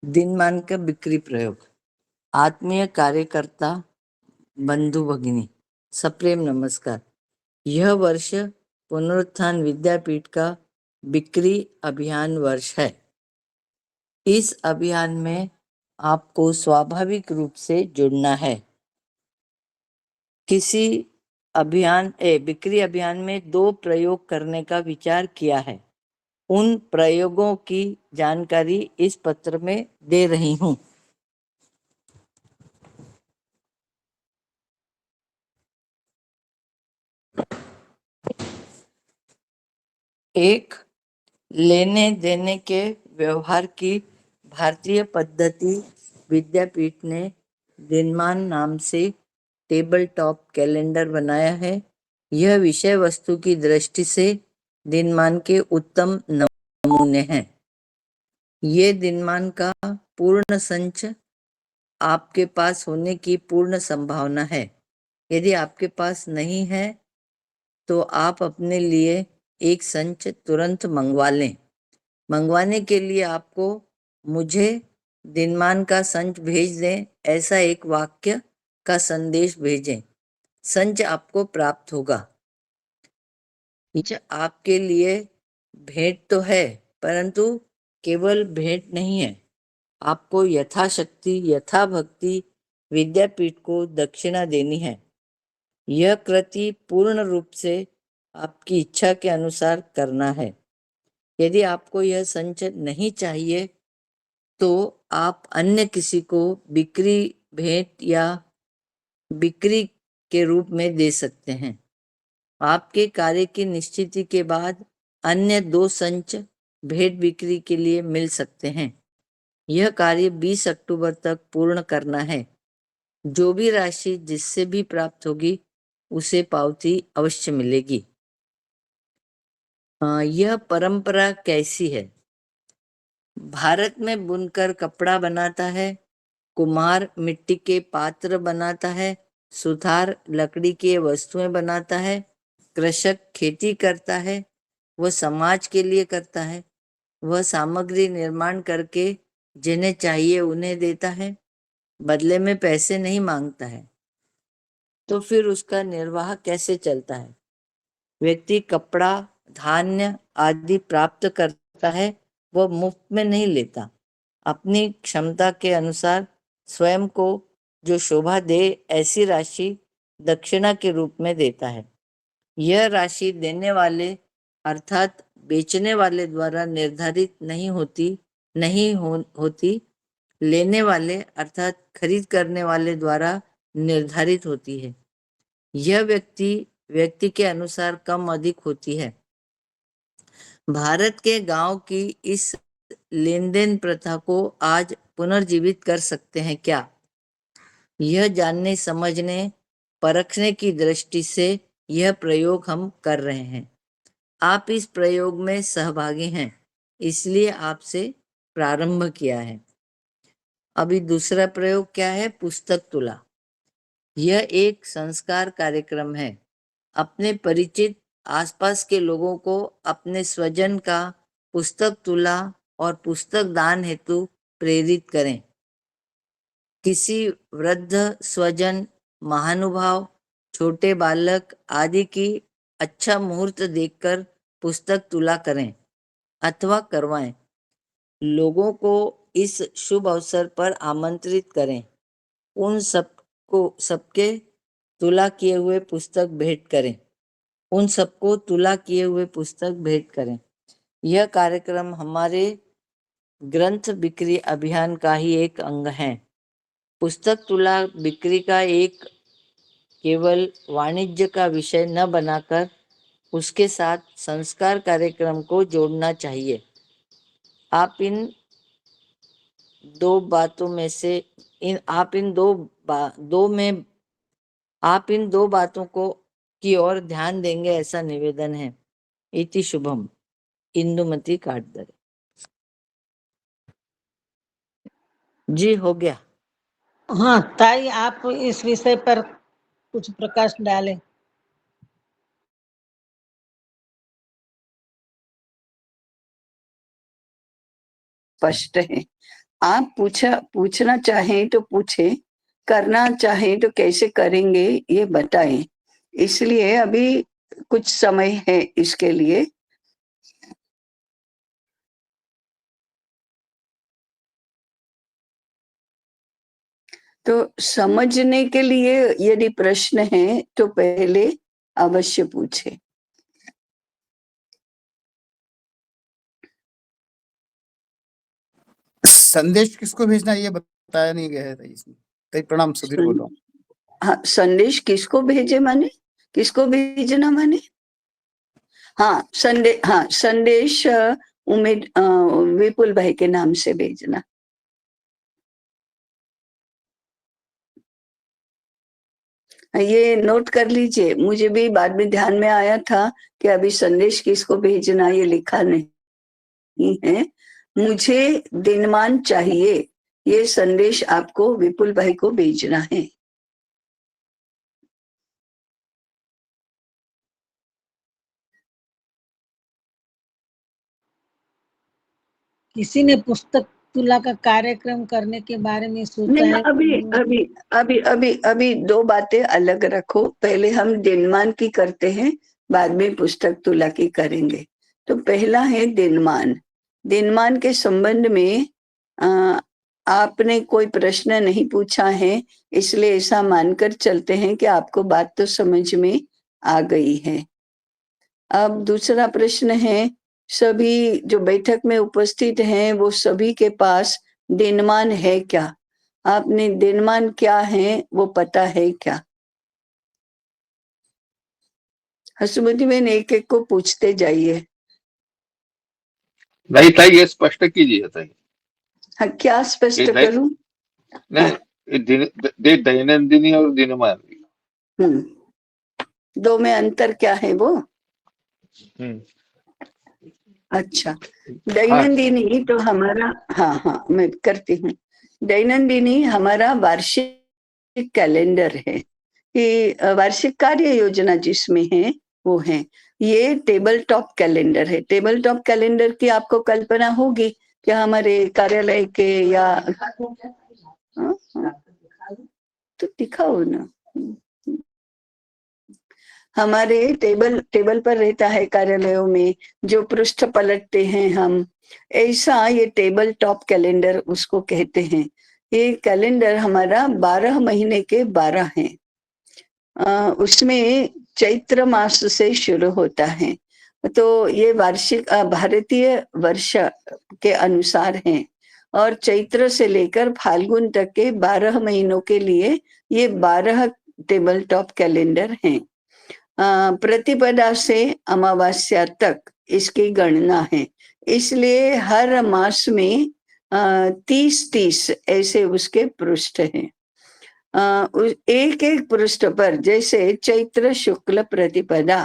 दिनमान का बिक्री प्रयोग। आत्मीय कार्यकर्ता बंधु भगिनी सप्रेम नमस्कार। यह वर्ष पुनरुत्थान विद्यापीठ का बिक्री अभियान वर्ष है। इस अभियान में आपको स्वाभाविक रूप से जुड़ना है। किसी बिक्री अभियान में 2 प्रयोग करने का विचार किया है। उन प्रयोगों की जानकारी इस पत्र में दे रही हूं। एक, लेने देने के व्यवहार की भारतीय पद्धति विद्यापीठ ने दिनमान नाम से टेबल टॉप कैलेंडर बनाया है। यह विषय वस्तु की दृष्टि से दिनमान के उत्तम नमूने हैं। ये दिनमान का पूर्ण संच आपके पास होने की पूर्ण संभावना है। यदि आपके पास नहीं है तो आप अपने लिए एक संच तुरंत मंगवा लें। मंगवाने के लिए आपको मुझे दिनमान का संच भेज दें ऐसा एक वाक्य का संदेश भेजें। संच आपको प्राप्त होगा। यह आपके लिए भेंट तो है, परंतु केवल भेंट नहीं है। आपको यथाशक्ति यथाभक्ति विद्यापीठ को दक्षिणा देनी है। यह कृति पूर्ण रूप से आपकी इच्छा के अनुसार करना है। यदि आपको यह संच नहीं चाहिए तो आप अन्य किसी को बिक्री भेंट या बिक्री के रूप में दे सकते हैं। आपके कार्य की निश्चिति के बाद अन्य 2 संच भेंट बिक्री के लिए मिल सकते हैं। यह कार्य 20 अक्टूबर तक पूर्ण करना है। जो भी राशि जिससे भी प्राप्त होगी उसे पावती अवश्य मिलेगी। यह परंपरा कैसी है? भारत में बुनकर कपड़ा बनाता है, कुम्हार मिट्टी के पात्र बनाता है, सुथार लकड़ी की वस्तुएं बनाता है, कृषक खेती करता है, वह समाज के लिए करता है। वह सामग्री निर्माण करके जिन्हें चाहिए उन्हें देता है, बदले में पैसे नहीं मांगता है। तो फिर उसका निर्वाह कैसे चलता है? व्यक्ति कपड़ा, धान्य आदि प्राप्त करता है, वह मुफ्त में नहीं लेता। अपनी क्षमता के अनुसार स्वयं को जो शोभा दे ऐसी राशि दक्षिणा के रूप में देता है। यह राशि देने वाले अर्थात बेचने वाले द्वारा निर्धारित नहीं होती, लेने वाले अर्थात खरीद करने वाले द्वारा निर्धारित होती है। यह व्यक्ति के अनुसार कम अधिक होती है। भारत के गांव की इस लेन देन प्रथा को आज पुनर्जीवित कर सकते हैं क्या? यह जानने समझने परखने की दृष्टि से यह प्रयोग हम कर रहे हैं। आप इस प्रयोग में सहभागी हैं, इसलिए आपसे प्रारंभ किया है। अभी दूसरा प्रयोग क्या है? पुस्तक तुला। यह एक संस्कार कार्यक्रम है। अपने परिचित आसपास के लोगों को अपने स्वजन का पुस्तक तुला और पुस्तक दान हेतु प्रेरित करें। किसी वृद्ध स्वजन, महानुभाव, छोटे बालक आदि की अच्छा मुहूर्त देखकर पुस्तक तुला करें अथवा करवाएं। लोगों को इस शुभ अवसर पर आमंत्रित करें। उन सबके तुला किए हुए पुस्तक भेंट करें। उन सबको तुला किए हुए पुस्तक भेंट करें। यह कार्यक्रम हमारे ग्रंथ बिक्री अभियान का ही एक अंग है। पुस्तक तुला बिक्री का एक केवल वाणिज्य का विषय न बनाकर उसके साथ संस्कार कार्यक्रम को जोड़ना चाहिए। आप इन दो बातों में से आप इन दो बातों को की ओर ध्यान देंगे ऐसा निवेदन है। इति शुभम। इंदुमती काटदरे। जी हो गया। हाँ ताई, आप इस विषय पर कुछ प्रकाश डालें। स्पष्ट है। आप पूछना चाहें तो पूछे, करना चाहें तो कैसे करेंगे ये बताएं। इसलिए अभी कुछ समय है इसके लिए। तो समझने के लिए यदि प्रश्न है तो पहले अवश्य पूछे। संदेश किसको भेजना ये बताया नहीं गया है इसमें। कई प्रणाम सुधीर बोल रहा हूँ। हाँ, संदेश किसको भेजे माने, किसको भेजना माने? हाँ, संदेश उमेद विपुल भाई के नाम से भेजना। ये नोट कर लीजिए, मुझे भी बाद में ध्यान में आया था कि अभी संदेश किसको भेजना ये लिखा नहीं है। मुझे दिनमान चाहिए, ये संदेश आपको विपुल भाई को भेजना है। किसी ने पुस्तक तुला का कार्यक्रम करने के बारे में सोचा नहीं, है? अभी दो बातें अलग रखो। पहले हम दिनमान की करते हैं, बाद में पुस्तक तुला की करेंगे। तो पहला है दिनमान। दिनमान के संबंध में आपने कोई प्रश्न नहीं पूछा है, इसलिए ऐसा मानकर चलते हैं कि आपको बात तो समझ में आ गई है। अब दूसरा प्रश्न है, सभी जो बैठक में उपस्थित हैं वो सभी के पास दिनमान है क्या? आपने दिनमान क्या है वो पता है क्या? हसुमती बहन एक एक को पूछते जाइए। नहीं ताई, ये स्पष्ट कीजिए ताई। हाँ, क्या स्पष्ट करूं? नहीं, दैनंदिनी और दिनमान। दो में अंतर क्या है वो? अच्छा, दैनंदिनी तो हमारा, हाँ मैं करती हूँ। दैनंदिनी हमारा वार्षिक कैलेंडर है कि वार्षिक कार्य योजना जिसमें है वो है। ये टेबल टॉप कैलेंडर है। टेबल टॉप कैलेंडर की आपको कल्पना होगी कि हमारे कार्यालय के या तो दिखाओ ना। हमारे टेबल पर रहता है कार्यालयों में, जो पृष्ठ पलटते हैं हम, ऐसा ये टेबल टॉप कैलेंडर उसको कहते हैं। ये कैलेंडर हमारा 12 महीने के 12 हैं। उसमें चैत्र मास से शुरू होता है, तो ये वार्षिक भारतीय वर्ष के अनुसार है और चैत्र से लेकर फाल्गुन तक के 12 महीनों के लिए ये 12 टेबल टॉप कैलेंडर हैं। प्रतिपदा से अमावस्या तक इसकी गणना है, इसलिए हर मास में 30-30 ऐसे उसके पृष्ठ हैं। एक एक पृष्ठ पर जैसे चैत्र शुक्ल प्रतिपदा,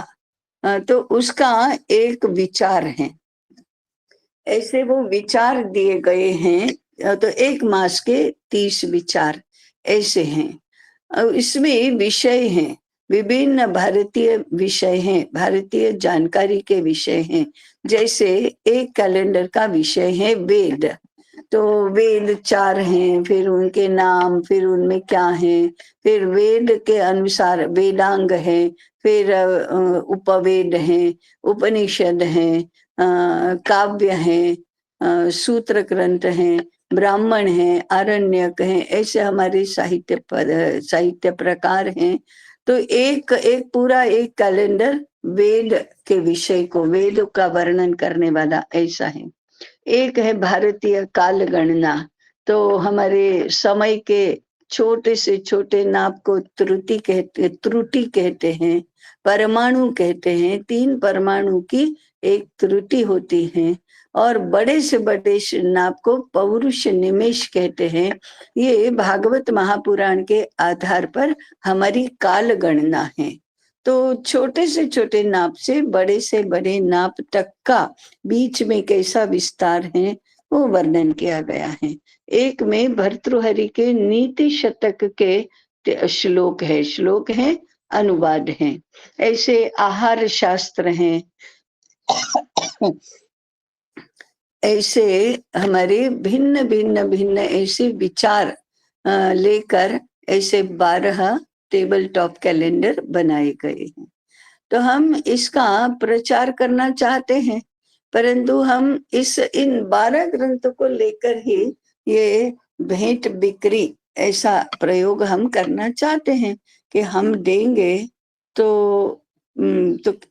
तो उसका एक विचार है। ऐसे वो विचार दिए गए हैं, तो एक मास के 30 विचार ऐसे हैं। इसमें विषय हैं, विभिन्न भारतीय विषय हैं, भारतीय जानकारी के विषय हैं। जैसे एक कैलेंडर का विषय है वेद, तो वेद 4 हैं, फिर उनके नाम, फिर उनमें क्या है, फिर वेद के अनुसार वेदांग है, फिर उपवेद है, उपनिषद है, काव्य है, सूत्र ग्रंथ है, ब्राह्मण है, आरण्यक है, ऐसे हमारे साहित्य प्रकार हैं। तो एक एक पूरा एक कैलेंडर वेद के विषय को, वेद का वर्णन करने वाला ऐसा है। एक है भारतीय काल गणना, तो हमारे समय के छोटे से छोटे नाप को त्रुटि कहते हैं, परमाणु कहते हैं। 3 परमाणु की एक त्रुटि होती है और बड़े से बड़े नाप को पौरुष निमेष कहते हैं। ये भागवत महापुराण के आधार पर हमारी काल गणना है। तो छोटे से छोटे नाप से बड़े नाप तक का बीच में कैसा विस्तार है वो वर्णन किया गया है। एक में भर्तृहरि के नीति शतक के श्लोक है, अनुवाद है। ऐसे आहार शास्त्र हैं, ऐसे हमारे भिन्न भिन्न भिन्न ऐसे विचार लेकर ऐसे 12 टेबल टॉप कैलेंडर बनाए गए हैं। तो हम इसका प्रचार करना चाहते हैं, परंतु हम इन 12 ग्रंथों को लेकर ही ये भेंट बिक्री ऐसा प्रयोग हम करना चाहते हैं कि हम देंगे तो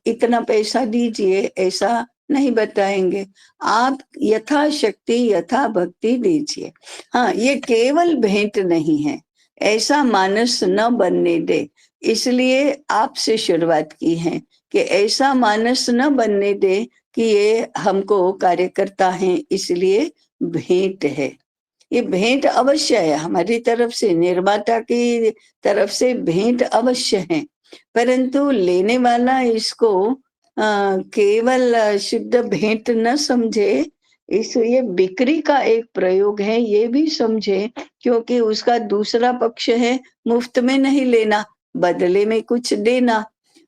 इतना पैसा दीजिए, ऐसा नहीं बताएंगे। आप यथाशक्ति यथा भक्ति दीजिए। हाँ, ये केवल भेंट नहीं है, ऐसा मानस न बनने दे, इसलिए आपसे शुरुआत की है कि ऐसा मानस न बनने दे कि ये हमको कार्यकर्ता हैं इसलिए भेंट है। ये भेंट अवश्य है, हमारी तरफ से, निर्माता की तरफ से भेंट अवश्य है, परंतु लेने वाला इसको केवल शुद्ध भेंट न समझे, इसलिए बिक्री का एक प्रयोग है ये भी समझे, क्योंकि उसका दूसरा पक्ष है मुफ्त में नहीं लेना, बदले में कुछ देना।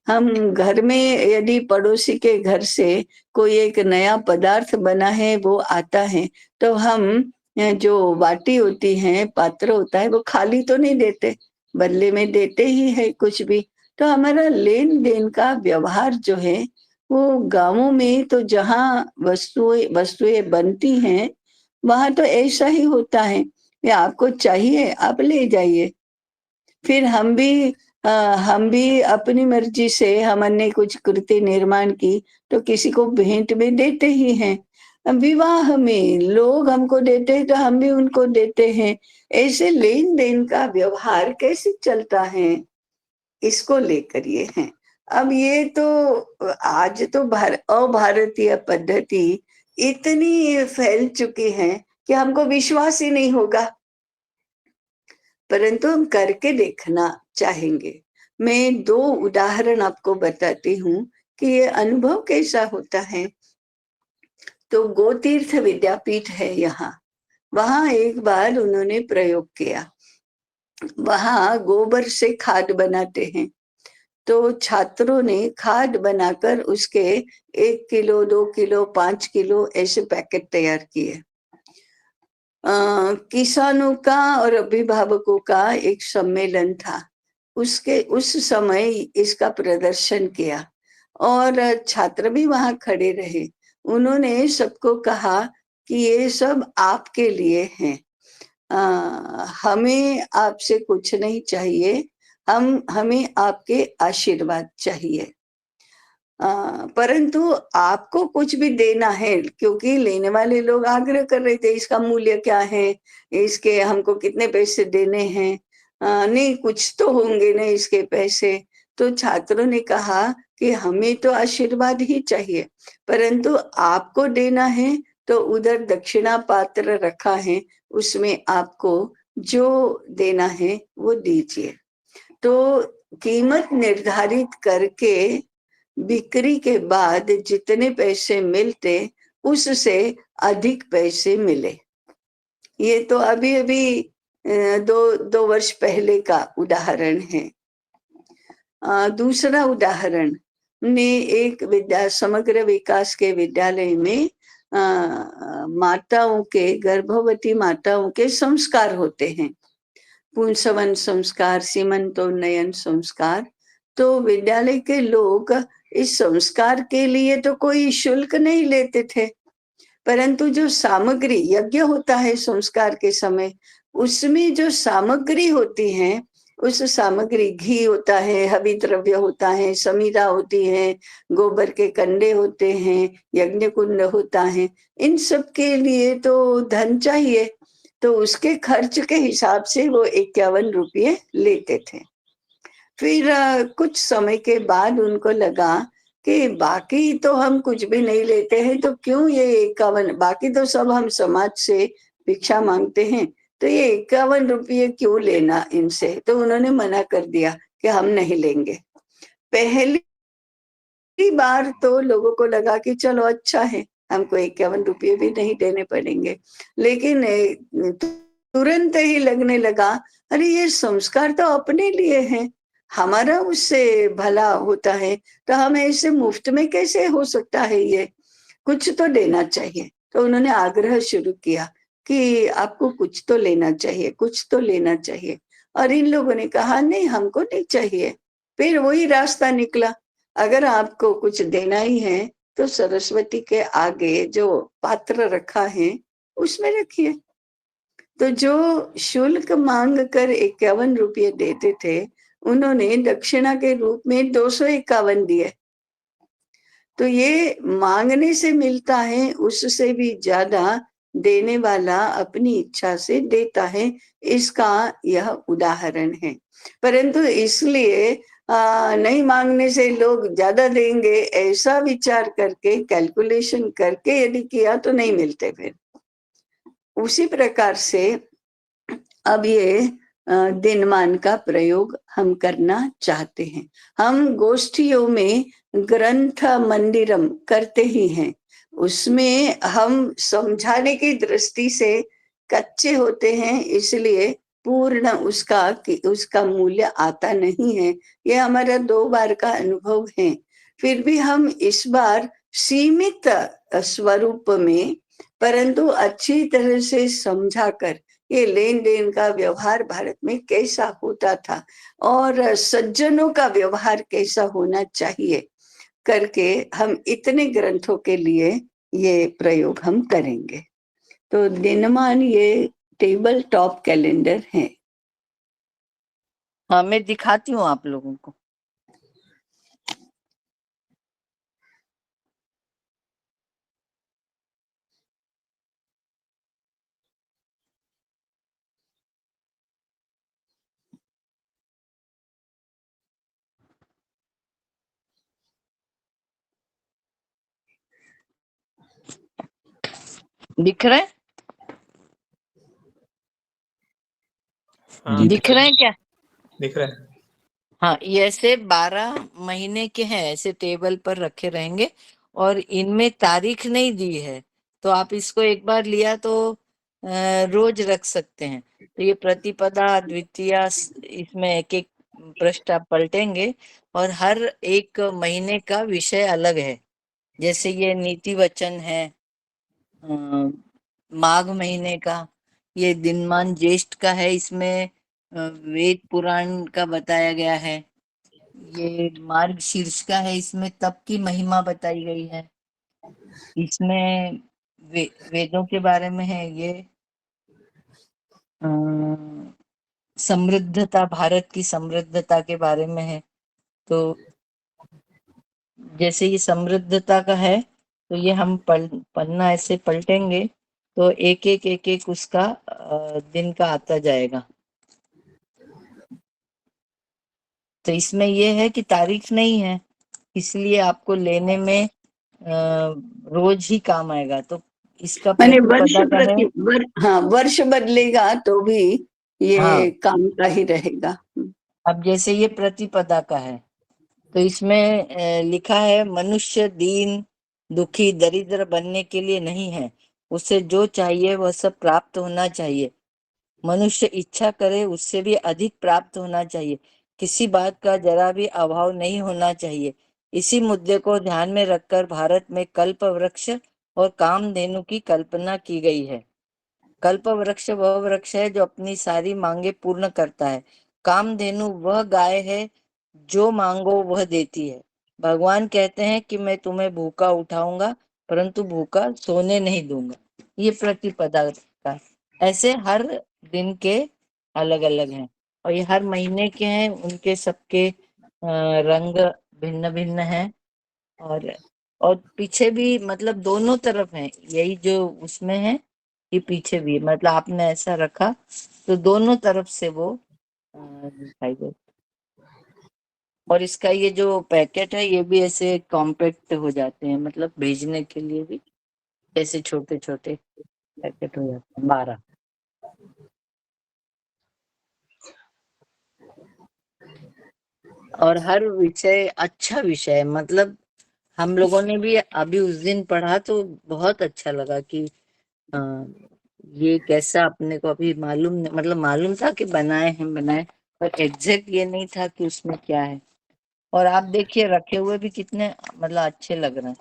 हम घर में यदि पड़ोसी के घर से कोई एक नया पदार्थ बना है वो आता है, तो हम जो बाटी होती है, पात्र होता है, वो खाली तो नहीं देते, बदले में देते ही है कुछ भी। तो हमारा लेन देन का व्यवहार जो है वो गांवों में तो जहाँ वस्तुएं बनती हैं वहां तो ऐसा ही होता है, ये आपको चाहिए आप ले जाइए। फिर हम भी अपनी मर्जी से हमने कुछ कृति निर्माण की तो किसी को भेंट में देते ही हैं। विवाह में लोग हमको देते हैं तो हम भी उनको देते हैं। ऐसे लेन देन का व्यवहार कैसे चलता है, इसको लेकर ये है। अब ये तो आज तो अभारतीय पद्धति इतनी फैल चुकी है कि हमको विश्वास ही नहीं होगा, परंतु हम करके देखना चाहेंगे। मैं 2 उदाहरण आपको बताती हूँ कि ये अनुभव कैसा होता है। तो गोतीर्थ विद्यापीठ है यहाँ, वहां एक बार उन्होंने प्रयोग किया। वहां गोबर से खाद बनाते हैं, तो छात्रों ने खाद बनाकर उसके 1 किलो 2 किलो 5 किलो ऐसे पैकेट तैयार किए। किसानों का और अभिभावकों का एक सम्मेलन था, उस समय इसका प्रदर्शन किया और छात्र भी वहां खड़े रहे। उन्होंने सबको कहा कि ये सब आपके लिए है, हमें आपसे कुछ नहीं चाहिए, हमें आपके आशीर्वाद चाहिए, परंतु आपको कुछ भी देना है, क्योंकि लेने वाले लोग आग्रह कर रहे थे इसका मूल्य क्या है, इसके हमको कितने पैसे देने हैं, नहीं कुछ तो होंगे ना इसके पैसे। तो छात्रों ने कहा कि हमें तो आशीर्वाद ही चाहिए, परंतु आपको देना है तो उधर दक्षिणा पात्र रखा है, उसमें आपको जो देना है वो दीजिए। तो कीमत निर्धारित करके बिक्री के बाद जितने पैसे मिलते उससे अधिक पैसे मिले। ये तो अभी अभी 2 वर्ष पहले का उदाहरण है। दूसरा उदाहरण ने एक समग्र विकास के विद्यालय में माताओं के, गर्भवती माताओं के संस्कार होते हैं, पुंसवन संस्कार, सीमंतोन्नयन संस्कार। तो विद्यालय के लोग इस संस्कार के लिए तो कोई शुल्क नहीं लेते थे, परंतु जो सामग्री, यज्ञ होता है संस्कार के समय, उसमें जो सामग्री होती है, उस सामग्री घी होता है, हवि द्रव्य होता है, समीरा होती है, गोबर के कंडे होते हैं, यज्ञ कुंड होता है, इन सब के लिए तो धन चाहिए। तो उसके खर्च के हिसाब से वो 51 रुपये लेते थे। फिर कुछ समय के बाद उनको लगा कि बाकी तो हम कुछ भी नहीं लेते हैं, तो क्यों ये 51, बाकी तो सब हम समाज से भिक्षा मांगते हैं, तो ये 51 रुपये क्यों लेना इनसे। तो उन्होंने मना कर दिया कि हम नहीं लेंगे। पहली बार तो लोगों को लगा कि चलो अच्छा है, हमको 51 रुपये भी नहीं देने पड़ेंगे, लेकिन तुरंत ही लगने लगा अरे ये संस्कार तो अपने लिए है, हमारा उससे भला होता है, तो हम ऐसे मुफ्त में कैसे हो सकता है, ये कुछ तो देना चाहिए। तो उन्होंने आग्रह शुरू किया कि आपको कुछ तो लेना चाहिए, कुछ तो लेना चाहिए। और इन लोगों ने कहा नहीं, हमको नहीं चाहिए। फिर वही रास्ता निकला, अगर आपको कुछ देना ही है तो सरस्वती के आगे जो पात्र रखा है उसमें रखिए। तो जो शुल्क मांग कर 51 रुपये देते थे, उन्होंने दक्षिणा के रूप में 251 दिए। तो ये मांगने से मिलता है, उससे भी ज्यादा देने वाला अपनी इच्छा से देता है, इसका यह उदाहरण है। परंतु इसलिए नहीं मांगने से लोग ज्यादा देंगे ऐसा विचार करके, कैलकुलेशन करके यदि किया तो नहीं मिलते। फिर उसी प्रकार से अब ये दिनमान का प्रयोग हम करना चाहते हैं। हम गोष्ठियों में ग्रंथ मंदिरम करते ही हैं, उसमें हम समझाने की दृष्टि से कच्चे होते हैं, इसलिए पूर्ण उसका मूल्य आता नहीं है। ये हमारा 2 बार का अनुभव है। फिर भी हम इस बार सीमित स्वरूप में, परंतु अच्छी तरह से समझाकर ये लेन देन का व्यवहार भारत में कैसा होता था और सज्जनों का व्यवहार कैसा होना चाहिए करके हम इतने ग्रंथों के लिए ये प्रयोग हम करेंगे। तो दिनमान ये टेबल टॉप कैलेंडर है। हाँ, मैं दिखाती हूँ आप लोगों को। दिख रहे हैं? हाँ, दिख रहे हैं क्या? दिख रहा है। हाँ, ये ऐसे 12 महीने के हैं, ऐसे टेबल पर रखे रहेंगे और इनमें तारीख नहीं दी है, तो आप इसको एक बार लिया तो रोज रख सकते हैं। तो ये प्रतिपदा, द्वितीया, इसमें एक एक पृष्ठ आप पलटेंगे और हर एक महीने का विषय अलग है। जैसे ये नीति वचन है माघ महीने का, ये दिनमान ज्येष्ठ का है, इसमें वेद पुराण का बताया गया है। ये मार्ग शीर्ष का है, इसमें तप की महिमा बताई गई है। इसमें वेदों के बारे में है। ये समृद्धता, भारत की समृद्धता के बारे में है। तो जैसे ये समृद्धता का है, तो ये हम पन्ना ऐसे पलटेंगे तो एक एक उसका दिन का आता जाएगा। तो इसमें ये है कि तारीख नहीं है, इसलिए आपको लेने में रोज ही काम आएगा। तो इसका मैंने वर्ष प्रतिपदा का है। हाँ, वर्ष बदलेगा तो भी ये हाँ, काम का ही रहेगा। अब जैसे ये प्रतिपदा का है, तो इसमें लिखा है मनुष्य दीन, दुखी, दरिद्र बनने के लिए नहीं है, उसे जो चाहिए वह सब प्राप्त होना चाहिए। मनुष्य इच्छा करे उससे भी अधिक प्राप्त होना चाहिए, किसी बात का जरा भी अभाव नहीं होना चाहिए। इसी मुद्दे को ध्यान में रखकर भारत में कल्प वृक्ष और कामधेनु की कल्पना की गई है। कल्प वृक्ष वह वृक्ष है जो अपनी सारी मांगे पूर्ण करता है। कामधेनु वह गाय है जो मांगो वह देती है। भगवान कहते हैं कि मैं तुम्हें भूखा उठाऊंगा परंतु भूखा सोने नहीं दूंगा। ये प्रतिपदा का। ऐसे हर दिन के अलग अलग हैं और ये हर महीने के हैं, उनके सबके रंग भिन्न भिन्न हैं। और पीछे भी मतलब दोनों तरफ है, यही जो उसमें है ये पीछे भी है। मतलब आपने ऐसा रखा तो दोनों तरफ से वो दिखाई दे। और इसका ये जो पैकेट है ये भी ऐसे कॉम्पैक्ट हो जाते हैं, मतलब भेजने के लिए भी ऐसे छोटे छोटे पैकेट हो जाते हैं 12। और हर विषय अच्छा विषय है, मतलब हम लोगों ने भी अभी उस दिन पढ़ा तो बहुत अच्छा लगा कि ये कैसा अपने को अभी मालूम, मतलब मालूम था कि बनाए पर एग्जैक्ट ये नहीं था कि उसमें क्या है। और आप देखिए रखे हुए भी कितने मतलब अच्छे लग रहे हैं।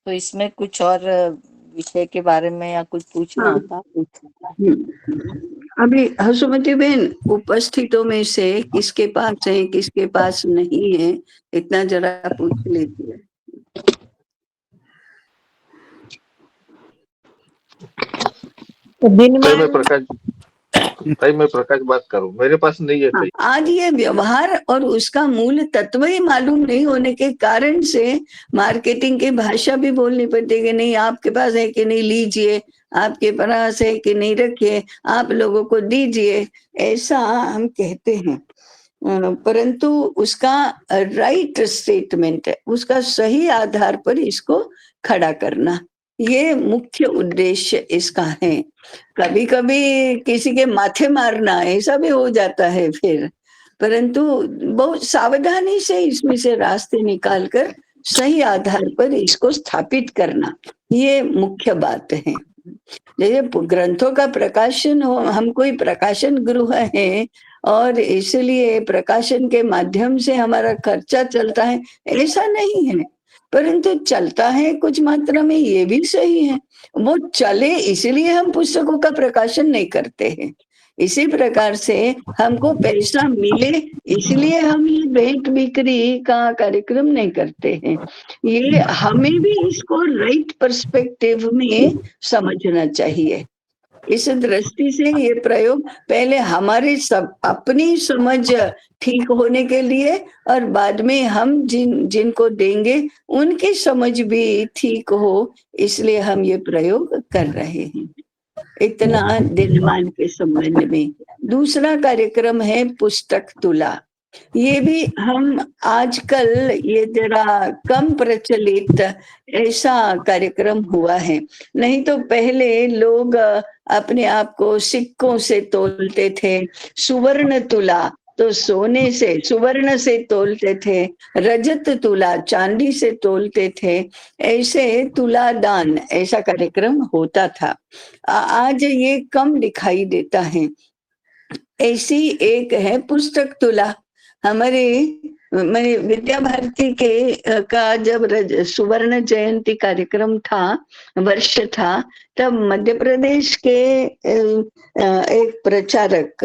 तो इसमें कुछ और विषय के बारे में या कुछ पूछना हाँ। था? अभी हसुमती बहन, उपस्थितों में से किसके पास है किसके पास नहीं है, इतना जरा पूछ लीजिए। तो ताई दिनमान मैं प्रकाश बात करूं, मेरे पास नहीं है हाँ, ताई। आज ये व्यवहार और उसका मूल तत्व ही मालूम नहीं होने के कारण से मार्केटिंग की भाषा भी बोलनी पड़ती है कि नहीं आपके पास है कि नहीं लीजिए, आपके पास है कि नहीं रखिए, आप लोगों को दीजिए, ऐसा हम कहते हैं। परंतु उसका राइट स्टेटमेंट है, उसका सही आधार पर इसको खड़ा करना, ये मुख्य उद्देश्य इसका है। कभी कभी किसी के माथे मारना ऐसा भी हो जाता है फिर, परंतु बहुत सावधानी से इसमें से रास्ते निकालकर सही आधार पर इसको स्थापित करना, ये मुख्य बात है। जैसे ग्रंथों का प्रकाशन हो, हम कोई प्रकाशन गृह है और इसलिए प्रकाशन के माध्यम से हमारा खर्चा चलता है, ऐसा नहीं है। परंतु चलता है कुछ मात्रा में, ये भी सही है। वो चले इसलिए हम पुस्तकों का प्रकाशन नहीं करते हैं। इसी प्रकार से हमको पैसा मिले इसलिए हम ये भेंट बिक्री का कार्यक्रम नहीं करते हैं। ये हमें भी इसको राइट पर्सपेक्टिव में समझना चाहिए। इस दृष्टि से ये प्रयोग पहले हमारी अपनी समझ ठीक होने के लिए और बाद में हम जिनको देंगे उनकी समझ भी ठीक हो, इसलिए हम ये प्रयोग कर रहे हैं। इतना दिनमान के संबंध में। दूसरा कार्यक्रम है पुस्तक तुला। ये भी हम आजकल ये जरा कम प्रचलित ऐसा कार्यक्रम हुआ है। नहीं तो पहले लोग अपने आप को सिक्कों से तोलते थे, सुवर्ण तुला तो सोने से सुवर्ण से तोलते थे, रजत तुला चांदी से तोलते थे, ऐसे तुला दान ऐसा कार्यक्रम होता था। आज ये कम दिखाई देता है। ऐसी एक है पुस्तक तुला। हमारे मैंने विद्या भारती के का जब सुवर्ण जयंती कार्यक्रम था, वर्ष था, तब मध्य प्रदेश के एक प्रचारक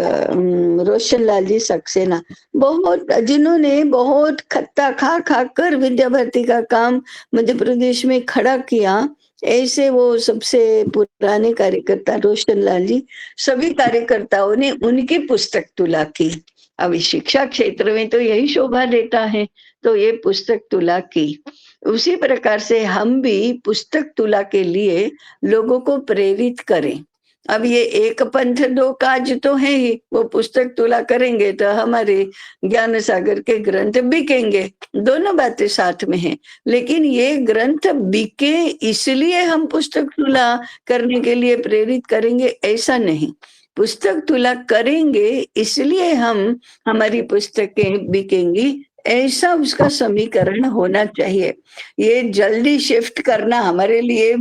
रोशन लाल जी सक्सेना, बहुत जिन्होंने बहुत खट्टा खा खा कर विद्या भारती का काम मध्य प्रदेश में खड़ा किया, ऐसे वो सबसे पुराने कार्यकर्ता रोशन लाल जी, सभी कार्यकर्ताओं ने उनकी पुस्तक तुला की। अभी शिक्षा क्षेत्र में तो यही शोभा देता है, तो ये पुस्तक तुला की। उसी प्रकार से हम भी पुस्तक तुला के लिए लोगों को प्रेरित करें। अब ये एक पंथ दो काज तो है ही, वो पुस्तक तुला करेंगे तो हमारे ज्ञान सागर के ग्रंथ बिकेंगे, दोनों बातें साथ में हैं। लेकिन ये ग्रंथ बिके इसलिए हम पुस्तक तुला करने के लिए प्रेरित करेंगे, ऐसा नहीं। पुस्तक तुला करेंगे इसलिए हम हमारी पुस्तकें बिकेंगी, ऐसा उसका समीकरण होना चाहिए। ये जल्दी शिफ्ट करना हमारे लिए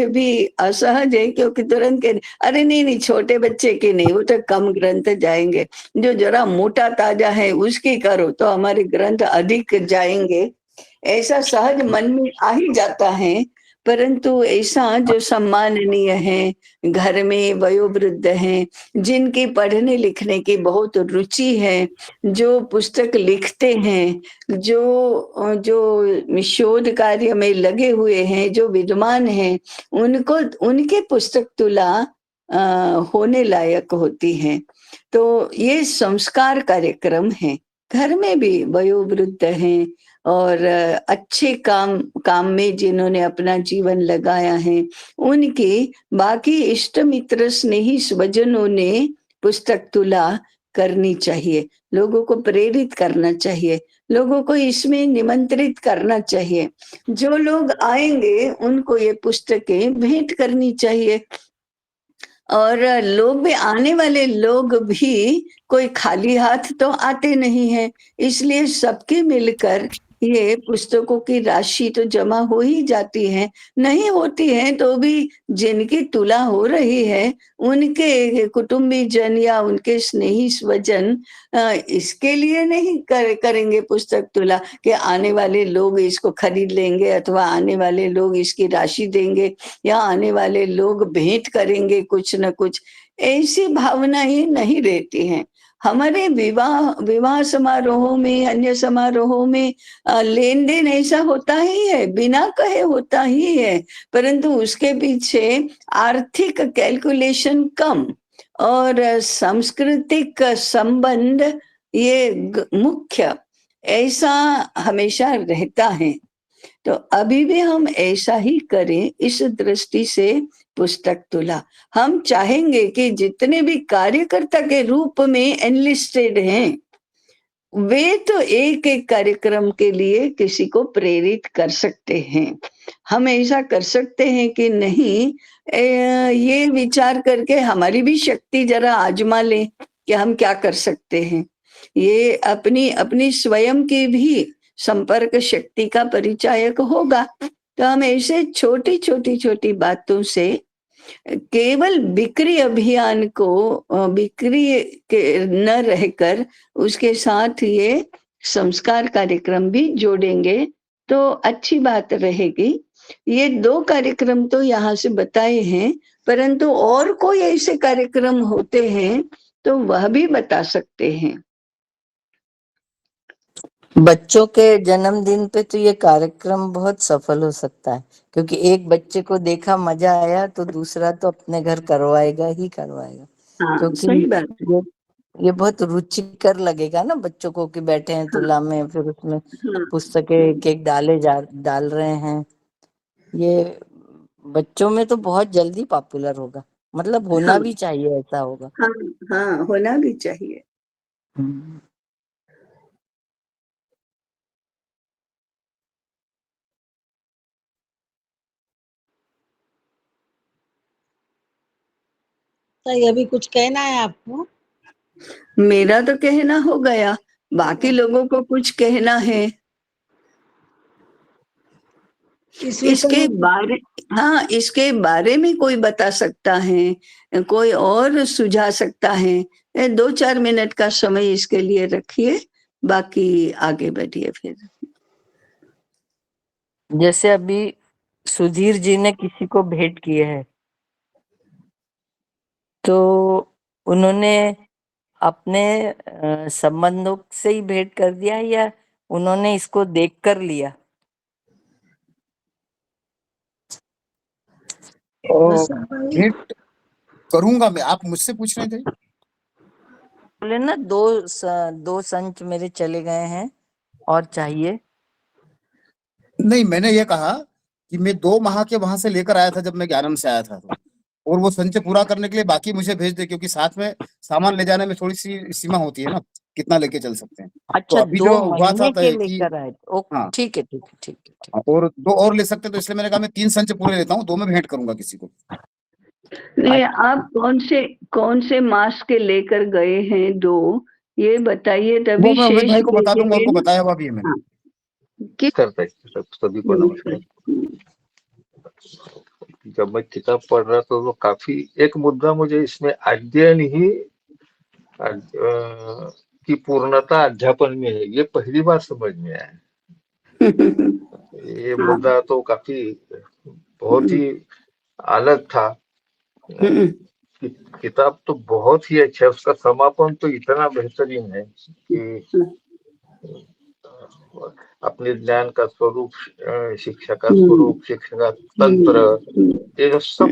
भी असहज है, क्योंकि तुरंत के अरे नहीं छोटे बच्चे के नहीं, वो तो कम ग्रंथ जाएंगे, जो जरा मोटा ताजा है उसकी करो तो हमारे ग्रंथ अधिक जाएंगे, ऐसा सहज मन में आ ही जाता है। परंतु ऐसा जो सम्माननीय है, घर में वयोवृद्ध हैं, जिनकी पढ़ने लिखने की बहुत रुचि है, जो पुस्तक लिखते हैं, जो शोध कार्य में लगे हुए हैं, जो विद्वान हैं, उनको उनके पुस्तक तुला होने लायक होती है। तो ये संस्कार कार्यक्रम है। घर में भी वयोवृद्ध हैं और अच्छे काम में जिन्होंने अपना जीवन लगाया है, उनके बाकी इष्ट मित्र स्नेही स्वजनों ने पुस्तक तुला करनी चाहिए, लोगों को प्रेरित करना चाहिए, लोगों को इसमें निमंत्रित करना चाहिए। जो लोग आएंगे उनको ये पुस्तकें भेंट करनी चाहिए। और लोग भी, आने वाले लोग भी कोई खाली हाथ तो आते नहीं हैं, इसलिए सबके मिलकर ये पुस्तकों की राशि तो जमा हो ही जाती है, नहीं होती है तो भी जिनकी तुला हो रही है, उनके कुटुंबीजन या उनके स्नेही स्वजन इसके लिए नहीं करेंगे पुस्तक तुला कि आने वाले लोग इसको खरीद लेंगे, अथवा आने वाले लोग इसकी राशि देंगे, या आने वाले लोग भेंट करेंगे कुछ न कुछ। ऐसी भावनाएं नहीं रहती हैं। हमारे विवाह विवाह समारोहों में, अन्य समारोहों में लेन देन ऐसा होता ही है, बिना कहे होता ही है, परंतु उसके पीछे आर्थिक कैलकुलेशन कम और सांस्कृतिक संबंध ये मुख्य ऐसा हमेशा रहता है। तो अभी भी हम ऐसा ही करें, इस दृष्टि से पुस्तक तुला। हम चाहेंगे कि जितने भी कार्यकर्ता के रूप में एनलिस्टेड हैं, वे तो एक एक कार्यक्रम के लिए किसी को प्रेरित कर सकते हैं। हम ऐसा कर सकते हैं कि नहीं, ये विचार करके हमारी भी शक्ति जरा आजमा लें कि हम क्या कर सकते हैं। ये अपनी अपनी स्वयं की भी संपर्क शक्ति का परिचायक होगा। तो हम ऐसे छोटी छोटी छोटी बातों से केवल बिक्री अभियान को बिक्री के न रहकर उसके साथ ये संस्कार कार्यक्रम भी जोड़ेंगे तो अच्छी बात रहेगी। ये 2 कार्यक्रम तो यहाँ से बताए हैं, परंतु और कोई ऐसे कार्यक्रम होते हैं तो वह भी बता सकते हैं। बच्चों के जन्मदिन पे तो ये कार्यक्रम बहुत सफल हो सकता है, क्योंकि एक बच्चे को देखा मजा आया तो दूसरा तो अपने घर करवाएगा ही करवाएगा। हाँ, क्योंकि सही बात है। ये बहुत रुचिकर लगेगा ना बच्चों को कि बैठे हैं तुला में, फिर उसमें पुस्तकें केक डाल रहे हैं। ये बच्चों में तो बहुत जल्दी पॉपुलर होगा, मतलब होना हाँ, भी चाहिए, ऐसा होगा। हाँ, हाँ, होना भी चाहिए। तो ये भी कुछ कहना है आपको? मेरा तो कहना हो गया, बाकी लोगों को कुछ कहना है इसके बारे। हाँ, इसके बारे में कोई बता सकता है, कोई और सुझा सकता है। 2-4 मिनट का समय इसके लिए रखिए, बाकी आगे बढ़िए फिर। जैसे अभी सुधीर जी ने किसी को भेंट किए हैं, तो उन्होंने अपने संबंधों से ही भेंट कर दिया या उन्होंने इसको देख कर लिया? भेंट करूंगा मैं, आप मुझसे पूछ रहे थे? बोले ना, दो संच मेरे चले गए हैं और चाहिए। नहीं, मैंने ये कहा कि मैं 2 माह के वहां से लेकर आया था जब मैं ज्ञानम से आया था, तो और वो संचय पूरा करने के लिए बाकी मुझे भेज दे, क्योंकि साथ में सामान ले जाने में थोड़ी सी सीमा होती है ना, कितना लेके चल सकते हैं। तो अच्छा, अभी 2 जो हुआ था महीने के कि लेकर आए? ओके, हाँ, ठीक है, ठीक है, ठीक है, ठीक। और 2 और ले सकते हैं, तो इसलिए मैंने कहा मैं 3 संचय पूरे लेता हूँ, 2 में भेंट करूंगा किसी को। नहीं, आप कौन से मास के लेकर गए हैं 2, ये बताइए, वो तभी मैं अमित शेष भाई को बता दूंगा, भेजेंगे उनको ना। बताया हुआ भी है मैंने। हाँ, कि करता है सभी को नमस्कार। जब मैं किताब पढ़ रहा था तो काफी एक मुद्दा मुझे इसमें अध्ययन ही की पूर्णता अध्यापन में है, ये पहली बार समझ में आया। ये हाँ, मुद्दा तो काफी बहुत ही अलग था। किताब तो बहुत ही अच्छा है, उसका समापन तो इतना बेहतरीन है कि अपने ज्ञान का स्वरूप, शिक्षा का स्वरूप, शिक्षा का तंत्र, ये जो सब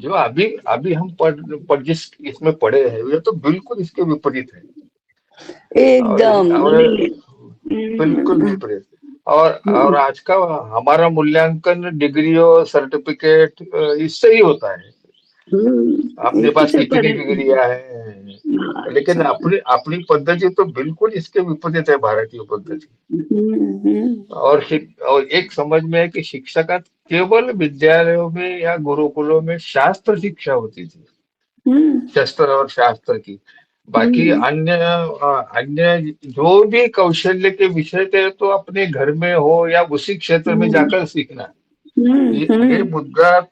जो अभी अभी हम पढ़ जिस इसमें पढ़े हैं, ये तो बिल्कुल इसके विपरीत है। एकदम और बिल्कुल विपरीत। और आज का हमारा मूल्यांकन डिग्री और सर्टिफिकेट इससे ही होता है। अपने पास कितनी डिग्रियां हैं, लेकिन अपनी अपनी पद्धति तो बिल्कुल इसके विपरीत है, भारतीय पद्धति। और एक समझ में है कि शिक्षा का केवल विद्यालयों में या गुरुकुलों में शास्त्र शिक्षा होती थी, शस्त्र और शास्त्र की। बाकी अन्य अन्य जो भी कौशल्य के विषय थे तो अपने घर में हो या उसी क्षेत्र में जाकर सीखना, ये मुद्दा।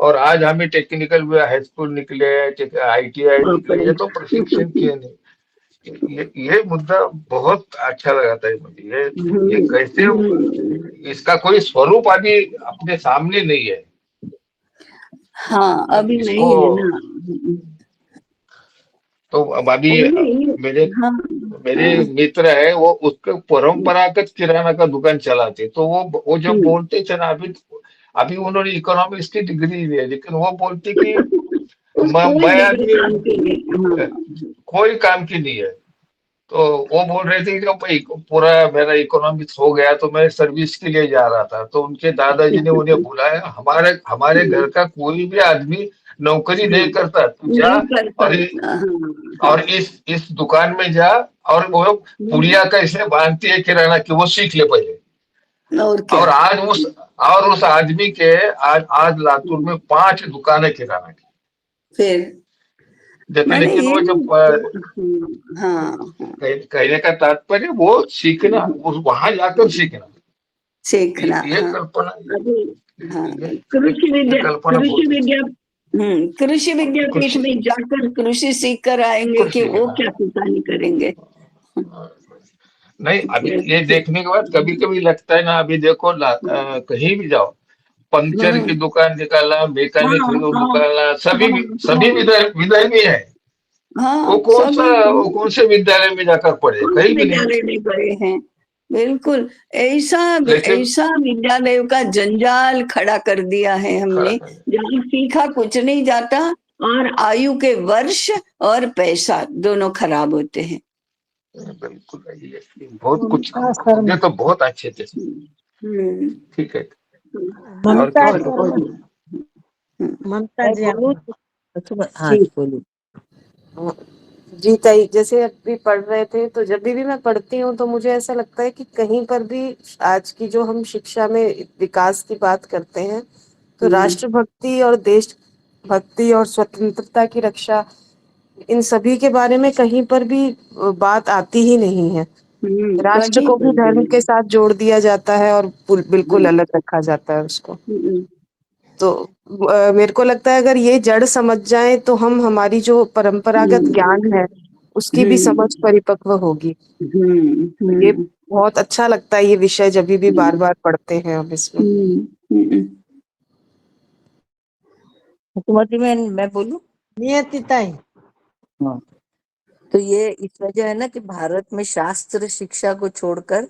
और आज हमें टेक्निकल हाई स्कूल निकले, ITI निकले, ये तो प्रशिक्षण किए नहीं। ये मुद्दा बहुत अच्छा लगा था मुझे। ये कैसे, इसका कोई स्वरूप अभी अपने सामने नहीं है। हाँ, अभी इसको नहीं है ना। तो अब अभी मेरे हाँ, मेरे मित्र है, वो उसके परंपरागत किराना का दुकान चलाते, तो वो जब बोलते थे ना, अभी उन्होंने इकोनॉमिक्स की डिग्री ली है, लेकिन वो बोलते कि मैं अभी कोई काम की नहीं है। तो वो बोल रहे थे कि जब पूरा मेरा इकोनॉमिक्स हो गया तो मैं सर्विस के लिए जा रहा था, तो उनके दादाजी ने उन्हें बुलाया, हमारे हमारे घर का कोई भी आदमी नौकरी नहीं करता, तू जा और इस दुकान में जा, और वो पुड़िया कैसे बांधती है किराना की वो सीख ले पहले। और क्या। और उस आदमी के आज लातूर में 5 दुकानें किराना की। फिर लेकिन वो जब हाँ, कहने का तात्पर्य वो सीखना, वहां जाकर सीखना, ये हाँ। कल्पना, अभी हाँ, ये कल्पना बहुत अच्छी। कृषि विद्यापीठ कृषि में जाकर कृषि सीख कर आएंगे कि कृषि वो क्या किसानी करेंगे। नहीं, अभी ये देखने के बाद कभी कभी लगता है ना, अभी देखो कहीं भी जाओ, पंक्चर की दुकान निकाला, मैकेनिक की निकाला, सभी विदर्भी है। हाँ, सभी वो कौन से विद्यालय में जाकर पढ़े, कहीं भी नहीं। विद्यालय में पढ़े हैं। बिल्कुल ऐसा लेकिन ऐसा विद्यालयों का जंजाल खड़ा कर दिया है हमने, जहाँ सीखा कुछ नहीं जाता और आयु के वर्ष और पैसा दोनों खराब होते हैं। बिल्कुल, ये बहुत कुछ, ममता शर्मा, ये तो बहुत अच्छे थे। ठीक है, और ममता क्या है? शर्मा, ममता मैं जी आप। बोलूं तो हाँ ठीक। बोलूं। जी ताई, जैसे अभी पढ़ रहे थे तो जब भी मैं पढ़ती हूँ तो मुझे ऐसा लगता है कि कहीं पर भी आज की जो हम शिक्षा में विकास की बात करते हैं तो राष्ट्रभक्ति और देशभक्ति और स्वतंत्रता की रक्षा, इन सभी के बारे में कहीं पर भी बात आती ही नहीं है। राष्ट्र कहीं को भी पर भी धर्म के नहीं। साथ जोड़ दिया जाता है और बिल्कुल अलग रखा जाता है उसको। तो मेरे को लगता है अगर ये जड़ समझ जाए तो हम हमारी जो परंपरागत ज्ञान है उसकी भी समझ परिपक्व होगी। ये बहुत अच्छा लगता है ये विषय जब भी बार बार पढ़ते हैं हम इसमें। सुमति मैं बोलूं। नियति ताई। हाँ, तो ये इस वजह है ना कि भारत में शास्त्र शिक्षा को छोड़कर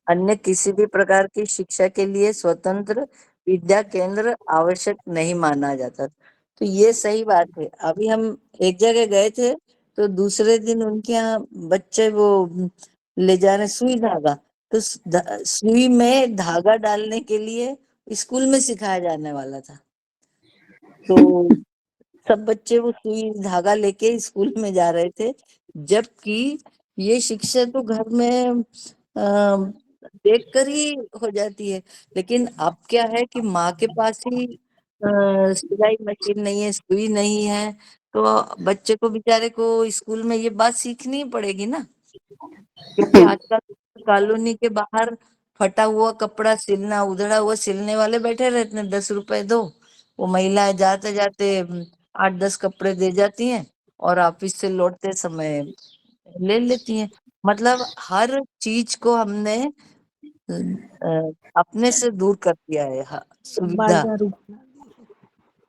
अन्य किसी भी प्रकार की शिक्षा के लिए स्वतंत्र विद्या केंद्र आवश्यक नहीं माना जाता। तो ये सही बात है। अभी हम एक जगह गए थे तो दूसरे दिन उनके यहाँ बच्चे वो ले जा रहे सुई धागा, तो सुई में धागा डालने के लिए स्कूल में सिखाया जाने वाला था। तो सब बच्चे वो सुई धागा लेके स्कूल में जा रहे थे, जबकि ये शिक्षा तो घर में देख कर ही हो जाती है। लेकिन अब क्या है कि माँ के पास ही सिलाई मशीन नहीं है, सुई नहीं है, तो बच्चे को बेचारे को स्कूल में ये बात सीखनी ही पड़ेगी ना। क्योंकि आजकल कॉलोनी के बाहर फटा हुआ कपड़ा सिलना, उधड़ा हुआ सिलने वाले बैठे रहते हैं, 10 रुपए दो, वो महिलाएं जाते जाते 8-10 कपड़े दे जाती हैं और ऑफिस से लौटते समय ले लेती हैं। मतलब हर चीज को हमने अपने से दूर कर दिया है। सुविधा बाजार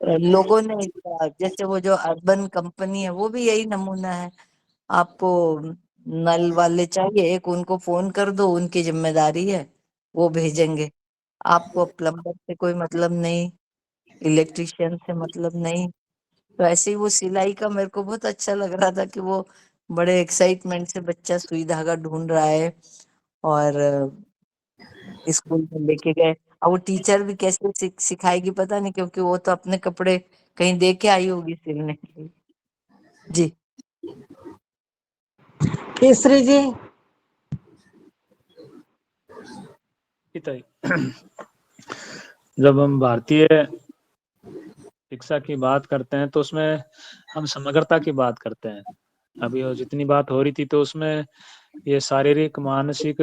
लोगों ने जैसे वो जो अर्बन कंपनी है वो भी यही नमूना है। आपको नल वाले चाहिए, एक उनको फोन कर दो, उनकी जिम्मेदारी है, वो भेजेंगे। आपको प्लम्बर से कोई मतलब नहीं, इलेक्ट्रिशियन से मतलब नहीं। तो ऐसे ही वो सिलाई का मेरे को बहुत अच्छा लग रहा था कि वो बड़े एक्साइटमेंट से बच्चा सुई धागा ढूंढ रहा है और स्कूल में लेके गए। अब वो टीचर भी कैसे सिखाएगी पता नहीं, क्योंकि वो तो अपने कपड़े कहीं दे के आई होगी सिलने के लिए। जी केसरी जी। जब हम भारतीय शिक्षा की बात करते हैं तो उसमें हम समग्रता की बात करते हैं। अभी वो जितनी बात हो रही थी तो उसमें ये शारीरिक, मानसिक,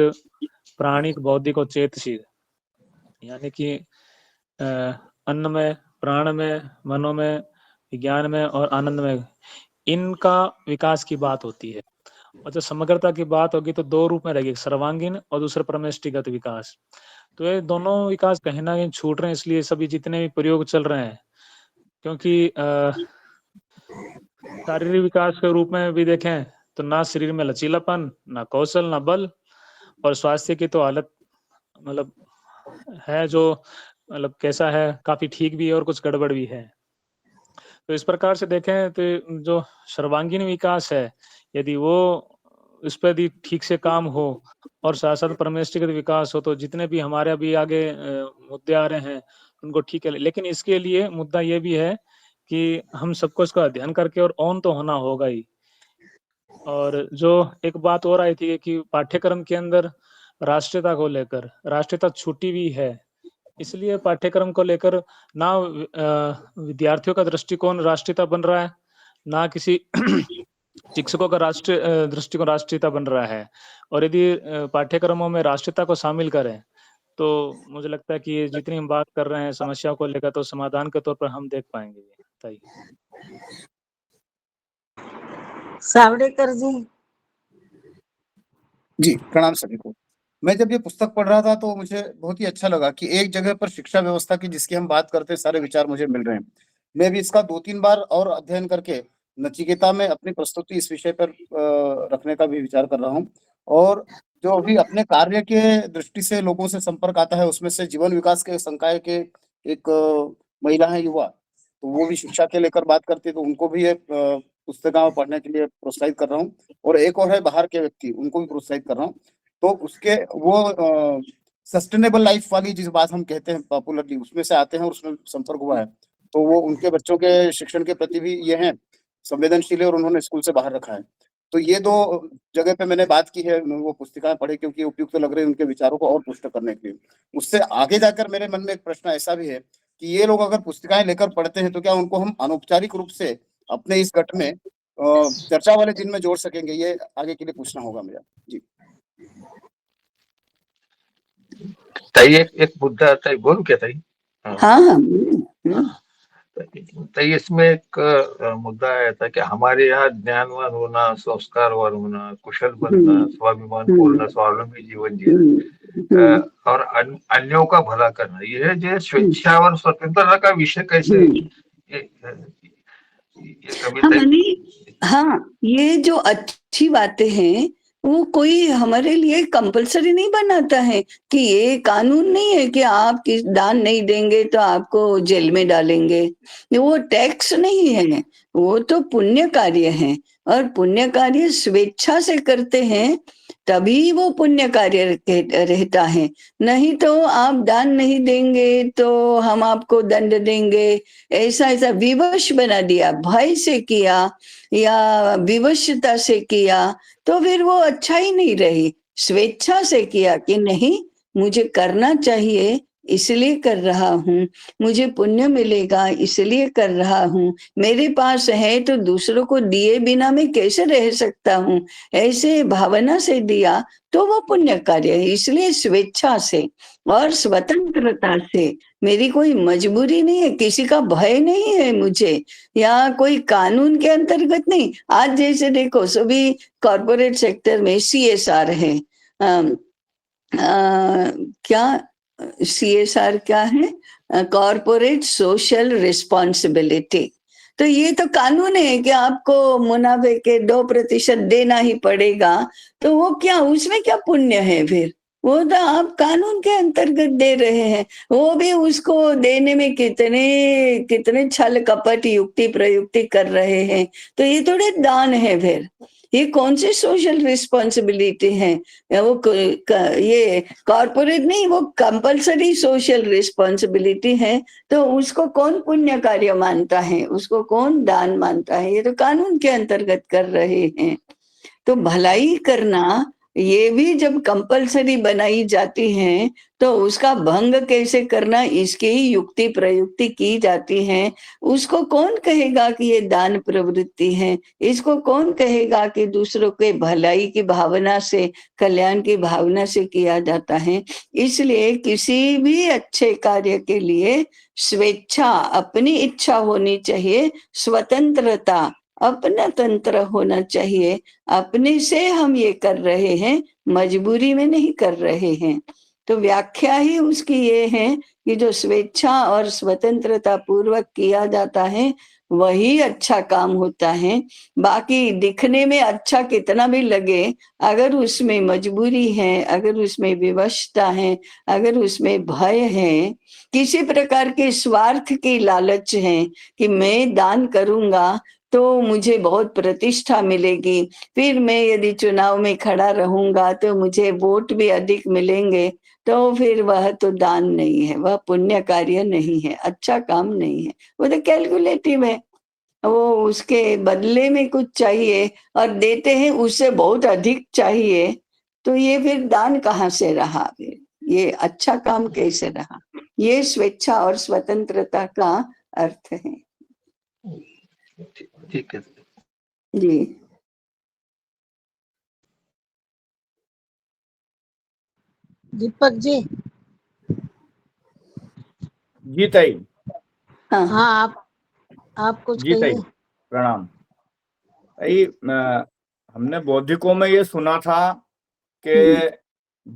प्राणिक, बौद्धिक और चेतसिक, यानी कि अन्न में, प्राण में, मनो में, विज्ञान में और आनंद में, इनका विकास की बात होती है। और जब समग्रता की बात होगी तो दो रूप में रहेगी, सर्वांगीण और दूसरा परमेष्टिगत विकास। तो ये दोनों विकास कहीं ना कहीं छूट रहे हैं, इसलिए सभी जितने भी प्रयोग चल रहे हैं, क्योंकि शारीरिक विकास के रूप में भी देखें तो ना शरीर में लचीलापन, ना कौशल, ना बल, और स्वास्थ्य की तो हालत मतलब है जो मतलब कैसा है, काफी ठीक भी है और कुछ गड़बड़ भी है। तो इस प्रकार से देखें तो जो सर्वांगीण विकास है, यदि वो इस पर भी ठीक से काम हो और साथ साथ परमेष्टिगत विकास हो, तो जितने भी हमारे अभी आगे मुद्दे आ रहे हैं उनको ठीक है। लेकिन इसके लिए मुद्दा ये भी है कि हम सबको इसका अध्ययन करके और ऑन तो होना होगा ही। और जो एक बात और आई थी कि पाठ्यक्रम के अंदर राष्ट्रीयता को लेकर, राष्ट्रीयता छूटी हुई है, इसलिए पाठ्यक्रम को लेकर ना विद्यार्थियों का दृष्टिकोण राष्ट्रीयता बन रहा है, ना किसी शिक्षकों का राष्ट्रीय दृष्टिकोण राष्ट्रीयता बन रहा है। और यदि पाठ्यक्रमों में राष्ट्रीयता को शामिल करें तो मुझे लगता है कि ये जितनी हम बात कर रहे हैं समस्या को लेकर, तो समाधान के तौर पर हम देख पाएंगे। ताई सावड़ेकर जी। जी, प्रणाम सभी को। मैं जब ये पुस्तक पढ़ रहा था तो मुझे बहुत ही अच्छा लगा कि एक जगह पर शिक्षा व्यवस्था की जिसकी हम बात करते हैं, सारे विचार मुझे मिल रहे हैं। मैं भी इसका 2-3 बार और अध्ययन करके नचिकेता में अपनी प्रस्तुति इस विषय पर रखने का भी विचार कर रहा हूँ। और जो अभी अपने कार्य के दृष्टि से लोगों से संपर्क आता है, उसमें से जीवन विकास के संकाय के एक महिला है युवा, तो वो भी शिक्षा के लेकर बात करती है, तो उनको भी ये पुस्तकें पढ़ने के लिए प्रोत्साहित कर रहा हूँ। और एक और है बाहर के व्यक्ति, उनको भी प्रोत्साहित कर रहा हूँ। तो उसके वो सस्टेनेबल लाइफ वाली जिस बात हम कहते हैं पॉपुलरली, उसमें से आते हैं और उसमें संपर्क हुआ है। तो वो उनके बच्चों के शिक्षण के प्रति भी ये हैं संवेदनशील है और उन्होंने स्कूल से बाहर रखा है। तो ये 2 जगह पे मैंने बात की है, वो पुस्तिकाएं पढ़ी क्योंकि उपयुक्त लग रही है उनके विचारों को और पुष्ट करने के लिए। उससे आगे जाकर मेरे मन में एक प्रश्न ऐसा भी है कि ये लोग अगर पुस्तिकाएं लेकर पढ़ते हैं तो क्या उनको हम अनौपचारिक रूप से अपने इस गठ में चर्चा वाले दिन में जोड़ सकेंगे? ये आगे के लिए पूछना होगा मेरा। जी ताई एक मुद्दा ताई बोलूं क्या ताई? हाँ। तो इसमें एक मुद्दा आया था कि हमारे यहाँ ज्ञानवान होना, संस्कारवान होना, कुशल बनना, स्वाभिमान पूर्ण स्वावलंबी जीवन जीना और अन्यों का भला करना, ये जो स्वेच्छा और स्वतंत्रता का विषय कैसे हाँ, ये जो अच्छी बातें हैं वो कोई हमारे लिए कंपलसरी नहीं बनाता है कि ये कानून नहीं है कि आप किस दान नहीं देंगे तो आपको जेल में डालेंगे। वो टैक्स नहीं है, वो तो पुण्य कार्य है और पुण्य कार्य स्वेच्छा से करते हैं तभी वो पुण्य कार्य रहता है। नहीं तो आप दान नहीं देंगे तो हम आपको दंड देंगे, ऐसा विवश बना दिया, भय से किया या विवशता से किया तो फिर वो अच्छा ही नहीं रही। स्वेच्छा से किया कि नहीं मुझे करना चाहिए इसलिए कर रहा हूँ, मुझे पुण्य मिलेगा इसलिए कर रहा हूँ, मेरे पास है तो दूसरों को दिए बिना मैं कैसे रह सकता हूँ, ऐसे भावना से दिया तो वो पुण्य कार्य है। इसलिए स्वेच्छा से और स्वतंत्रता से, मेरी कोई मजबूरी नहीं है, किसी का भय नहीं है मुझे, या कोई कानून के अंतर्गत नहीं। आज जैसे देखो सभी कॉर्पोरेट सेक्टर में CSR है, क्या CSR क्या है? Corporate social responsibility. तो ये तो कानून है कि आपको मुनाफे के 2% देना ही पड़ेगा। तो वो क्या, उसमें क्या पुण्य है? फिर वो तो आप कानून के अंतर्गत दे रहे हैं, वो भी उसको देने में कितने छल कपट युक्ति प्रयुक्ति कर रहे हैं। तो ये थोड़े दान है, फिर ये कौन सी सोशल रिस्पॉन्सिबिलिटी है? ये कॉर्पोरेट नहीं, वो कंपलसरी सोशल रिस्पॉन्सिबिलिटी है। तो उसको कौन पुण्य कार्य मानता है, उसको कौन दान मानता है? ये तो कानून के अंतर्गत कर रहे हैं। तो भलाई करना ये भी जब कंपलसरी बनाई जाती हैं तो उसका भंग कैसे करना, इसकी ही युक्ति प्रयुक्ति की जाती है। उसको कौन कहेगा कि ये दान प्रवृत्ति है? इसको कौन कहेगा कि दूसरों के भलाई की भावना से, कल्याण की भावना से किया जाता है? इसलिए किसी भी अच्छे कार्य के लिए स्वेच्छा, अपनी इच्छा होनी चाहिए, स्वतंत्रता, अपना तंत्र होना चाहिए। अपने से हम ये कर रहे हैं, मजबूरी में नहीं कर रहे हैं। तो व्याख्या ही उसकी ये है कि जो स्वेच्छा और स्वतंत्रता पूर्वक किया जाता है वही अच्छा काम होता है। बाकी दिखने में अच्छा कितना भी लगे, अगर उसमें मजबूरी है, अगर उसमें विवशता है, अगर उसमें भय है, किसी प्रकार के स्वार्थ की लालच है कि मैं दान करूंगा तो मुझे बहुत प्रतिष्ठा मिलेगी, फिर मैं यदि चुनाव में खड़ा रहूंगा तो मुझे वोट भी अधिक मिलेंगे, तो फिर वह तो दान नहीं है, वह पुण्य कार्य नहीं है, अच्छा काम नहीं है, वो तो कैलकुलेटिव है। वो उसके बदले में कुछ चाहिए और देते हैं उससे बहुत अधिक चाहिए, तो ये फिर दान कहाँ से रहा? फिर ये अच्छा काम कैसे रहा? ये स्वेच्छा और स्वतंत्रता का अर्थ है। ठीक है जी। दीपक जी। जी ताई। हाँ हाँ, आप कुछ जी ताई, कहिए। प्रणाम ताई। हमने बौद्धिकों में ये सुना था कि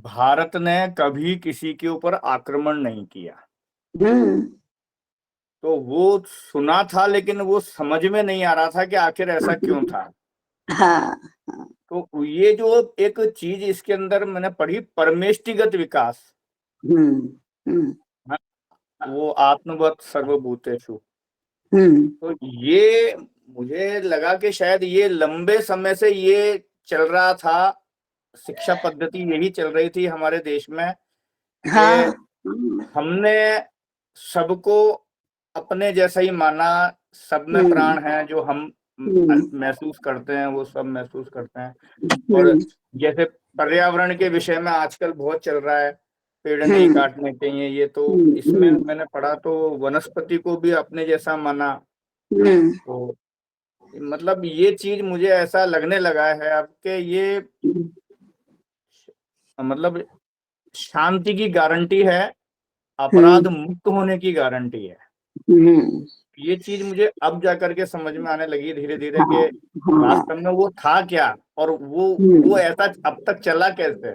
भारत ने कभी किसी के ऊपर आक्रमण नहीं किया। तो वो सुना था, लेकिन वो समझ में नहीं आ रहा था कि आखिर ऐसा क्यों था। हाँ तो ये जो एक चीज इसके अंदर मैंने पढ़ी, परमेष्टिगत विकास, वो आत्मवत सर्वभूतेषु, तो ये मुझे लगा कि शायद ये लंबे समय से ये चल रहा था, शिक्षा पद्धति यही चल रही थी हमारे देश में हाँ कि हमने सबको अपने जैसा ही माना, सब में प्राण है, जो हम महसूस करते हैं वो सब महसूस करते हैं। और जैसे पर्यावरण के विषय में आजकल बहुत चल रहा है, पेड़ नहीं काटने चाहिए, ये तो इसमें मैंने पढ़ा तो वनस्पति को भी अपने जैसा माना। तो मतलब ये चीज मुझे ऐसा लगने लगा है अब कि ये मतलब शांति की गारंटी है, अपराध मुक्त होने की गारंटी है। ये चीज मुझे अब जाकर के समझ में आने लगी धीरे धीरे कि वास्तव में वो था क्या, और वो ऐसा अब तक चला कैसे।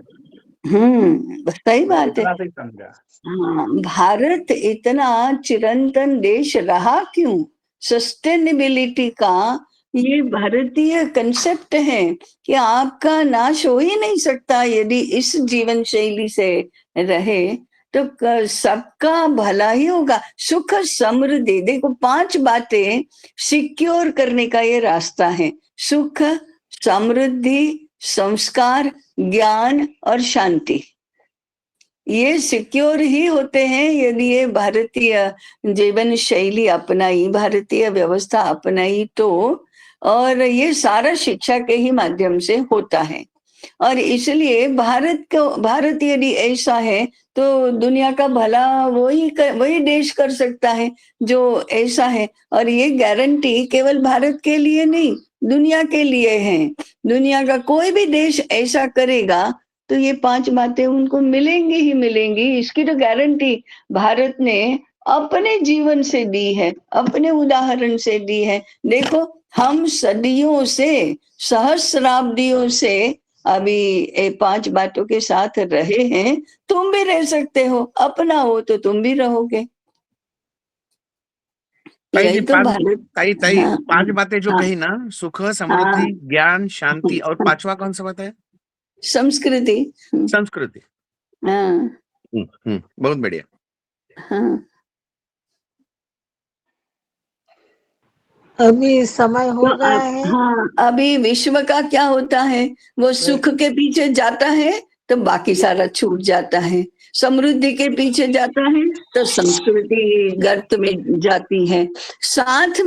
सही बात है। इतना सही समझा। हाँ, भारत इतना चिरंतन देश रहा क्यों? सस्टेनेबिलिटी का ये भारतीय कंसेप्ट है कि आपका नाश हो ही नहीं सकता यदि इस जीवन शैली से रहे, तो सबका भला ही होगा। सुख समृद्धि, देखो 5 बातें सिक्योर करने का ये रास्ता है: सुख, समृद्धि, संस्कार, ज्ञान और शांति। ये सिक्योर ही होते हैं यदि ये भारतीय जीवन शैली अपनाई, भारतीय व्यवस्था अपनाई तो। और ये सारा शिक्षा के ही माध्यम से होता है। और इसलिए भारत यदि ऐसा है तो दुनिया का भला वही देश कर सकता है जो ऐसा है। और ये गारंटी केवल भारत के लिए नहीं, दुनिया के लिए है। दुनिया का कोई भी देश ऐसा करेगा तो ये 5 बातें उनको मिलेंगी ही मिलेंगी। इसकी तो गारंटी भारत ने अपने जीवन से दी है, अपने उदाहरण से दी है। देखो, हम सदियों से, सहस्राब्दियों से अभी ये 5 बातों के साथ रहे हैं। तुम भी रह सकते हो, अपना हो तो तुम भी रहोगे। यही तो भारत। ताई हाँ, 5 बातें जो हाँ, कही ना, सुख, हाँ, समृद्धि, ज्ञान, शांति, और 5वां कौन सा बताया? संस्कृति। संस्कृति। हाँ बहुत बढ़िया। हाँ। अभी समय हो गया है। हाँ, अभी विश्व का क्या होता है, वो सुख के पीछे जाता है तो बाकी सारा छूट जाता है। समृद्धि के पीछे जाता है तो संस्कृति गर्त में जाती है। साथ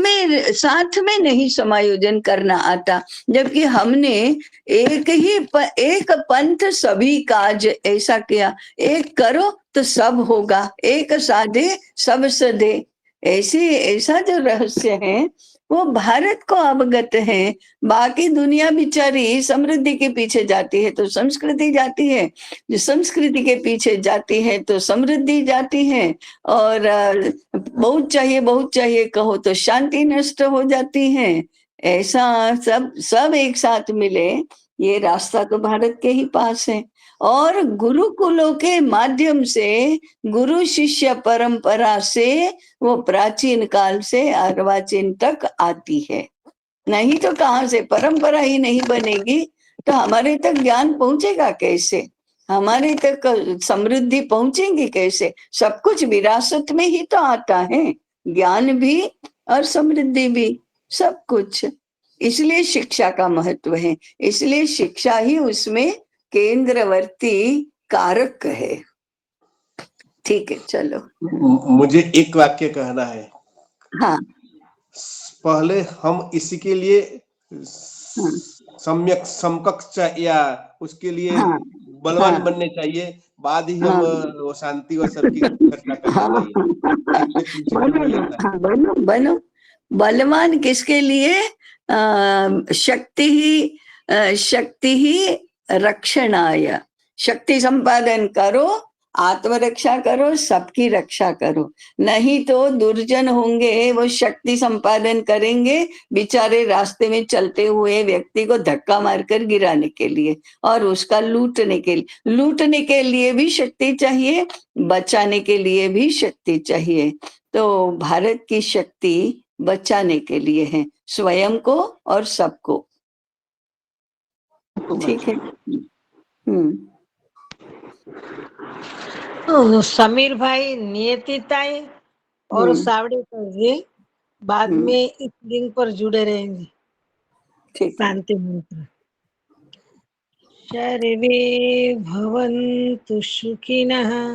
में नहीं समायोजन करना आता, जबकि हमने एक पंथ सभी काज ऐसा किया, एक करो तो सब होगा, एक साधे सब सधे, ऐसा जो रहस्य है वो भारत को अवगत है। बाकी दुनिया बिचारी समृद्धि के पीछे जाती है तो संस्कृति जाती है, जो संस्कृति के पीछे जाती है तो समृद्धि जाती है, और बहुत चाहिए कहो तो शांति नष्ट हो जाती है। ऐसा सब एक साथ मिले, ये रास्ता तो भारत के ही पास है। और गुरुकुलों के माध्यम से, गुरु शिष्य परंपरा से वो प्राचीन काल से अर्वाचीन तक आती है। नहीं तो कहाँ से, परंपरा ही नहीं बनेगी तो हमारे तक ज्ञान पहुंचेगा कैसे, हमारे तक समृद्धि पहुंचेगी कैसे? सब कुछ विरासत में ही तो आता है, ज्ञान भी और समृद्धि भी, सब कुछ। इसलिए शिक्षा का महत्व है, इसलिए शिक्षा ही उसमें केंद्रवर्ती कारक है। ठीक है, चलो। मुझे एक वाक्य कहना है। हाँ, पहले हम इसके लिए सम्यक समकक्ष या उसके लिए हाँ, बलवान हाँ, बनने चाहिए, बाद ही हम हाँ, वो शांति और सबकी चर्चा करना चाहिए। बनो बलवान किसके लिए? शक्ति ही रक्षणाय, शक्ति संपादन करो, आत्मरक्षा करो, सबकी रक्षा करो। नहीं तो दुर्जन होंगे, वो शक्ति संपादन करेंगे बेचारे रास्ते में चलते हुए व्यक्ति को धक्का मारकर गिराने के लिए, और उसका लूटने के लिए भी शक्ति चाहिए, बचाने के लिए भी शक्ति चाहिए। तो भारत की शक्ति बचाने के लिए है, स्वयं को और सबको। ठीक है। तो समीर भाई, नियति ताई और सावड़ेकर जी बाद में इस लिंक पर जुड़े रहेंगे। ठीक है। शांति मंत्र। सर्वे भवन्तु सुखिनः।